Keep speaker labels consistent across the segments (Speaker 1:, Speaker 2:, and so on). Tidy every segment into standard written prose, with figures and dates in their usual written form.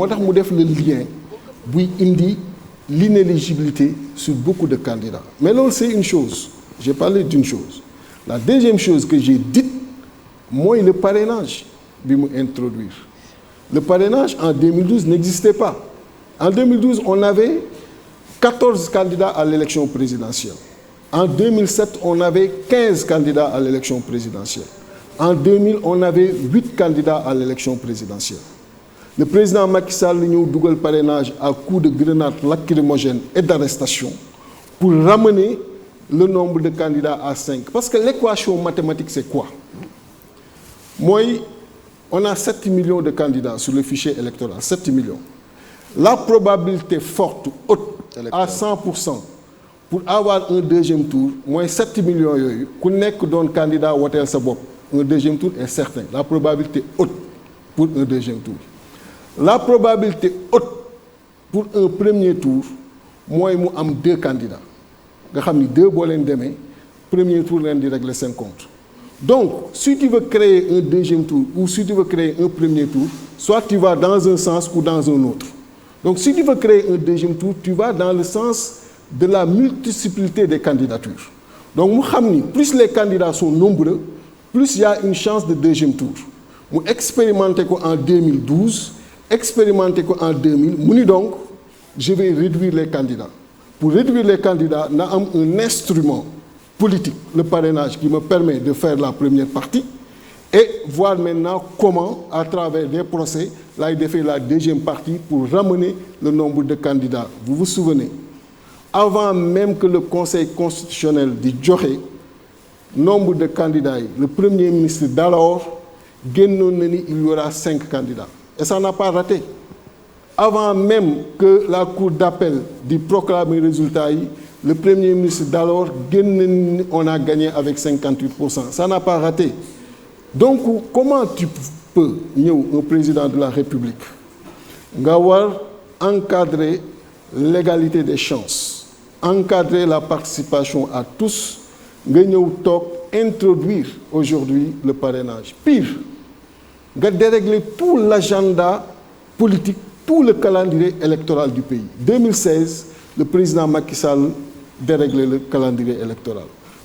Speaker 1: moo tax mu def le lien buy indi l'inéligibilité sur beaucoup de candidats mais loolu c'est une chose j'ai parlé d'une chose la deuxième chose que j'ai dite mooy le parrainage bi mu introduire le parrainage en 2012 n'existait pas en 2012 on avait 14 candidats à l'élection présidentielle en 2007 on avait 15 candidats à l'élection présidentielle en 2000 on avait 8 candidats à l'élection présidentielle le président Macky Sall ñëw dugal parrainage à coups de grenades lacrymogènes et d'arrestation pour ramener le nombre de candidats à 5 parce que l'équation mathématique c'est quoi mooy on a 7 millions de candidats sur le fichier électoral 7 millions la probabilité forte haute à 100% pour avoir un deuxième tour mooy 7 millions yooyu ku nekk doon candidat woteel sa bopp un deuxième tour est certain la probabilité haute pour un deuxième tour la probabilité haute pour un premier tour mooy mu am 2 candidats nga xam ni 2 boo leen demee premier tour leen di régler seen compte donc si tu veux créer un deuxième tour ou si tu veux créer un premier tour soit tu vas dans un sens ou dans un autre donc si tu veux créer un deuxième tour tu vas dans le sens de la multiplicité des candidatures donc mu xam ni plus les candidats sont nombreux plus il y a une chance de deuxième tour mu expérimenté ko en 2012 expérimenté ko en 2000 mu ni donc je vais réduire les candidats pour réduire les candidats na am un instrument politique le parrainage qui me permet de faire la première partie et voir maintenant comment à travers des procès laay defee la deuxième partie pour ramener le nombre de candidats vous vous souvenez avant même que le Conseil constitutionnel di joxe nombre de candidats yi le premier ministre d'alors génnoon na ni il y aura 5 candidats et ça n'a pas raté avant même que la cour d'appel di proclamer résultat yi le premier ministre d'alors génn na ni on a gagné avec 58% ça n'a pas raté donc comment tu peux ñëw un président de la République nga war encadrer l'égalité des chances encadrer la participation à tous nga ñëw toog introduire aujourd'hui le parrainage pire nga dérégler tout l'agenda politique tout le calendrier électoral du pays 2016 le président Macky Sall déréglait le calendrier électoral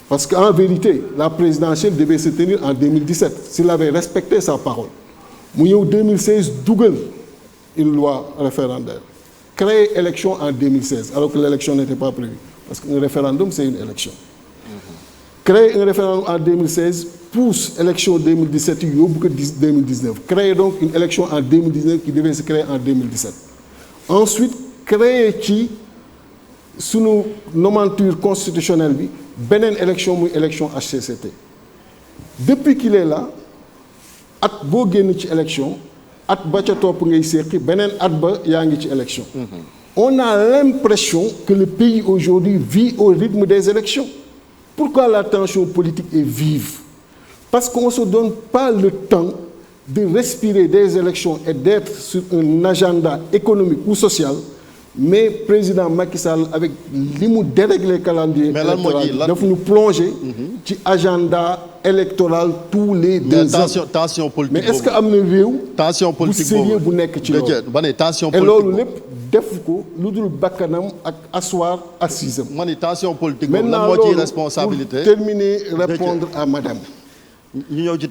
Speaker 1: parce qu'en vérité la présidentielle devait se tenir en 2017 s'il avait respecté sa parole mu ñëw 2016 dugal une loi référendaire créer élection en 2016 alors que l'élection n'était pas prévue parce qu'un référendum c'est une élection créer un référendum en 2016 pousse élection 2017 yi yóbbu ko 2019 créer donc une élection en 2019 qui devait se créer en 2017 ensuite créer ci sunu nomenclature constitutionnelle bi beneen élection muy élection HCCT depuis qu'il est là at boo génn ci élection at ba ca topp ngay seqi beneen at ba yaa ngi ci élection on a l'impression que le pays aujourd'hui vit au rythme des élections pourquoi la tension politique est vive parce qu'on ne se donne pas le temps de respirer des élections et d'être sur un agenda économique ou social mais président Macky Sall avec li mu dérégler calendrier électoral daf ñu plonger ci agenda électoral tous les 2 ans
Speaker 2: tension politique
Speaker 1: mais est-ce que am na réew
Speaker 2: tension politique
Speaker 1: bu sérieux bu nekk ci loolu et loolu lépp def ko lu dul bakkanam ak asseoir assisam
Speaker 2: ma ni tension politique maintenant loolu responsabilité
Speaker 1: pour terminer répondre à madame
Speaker 2: ñu ñëw ci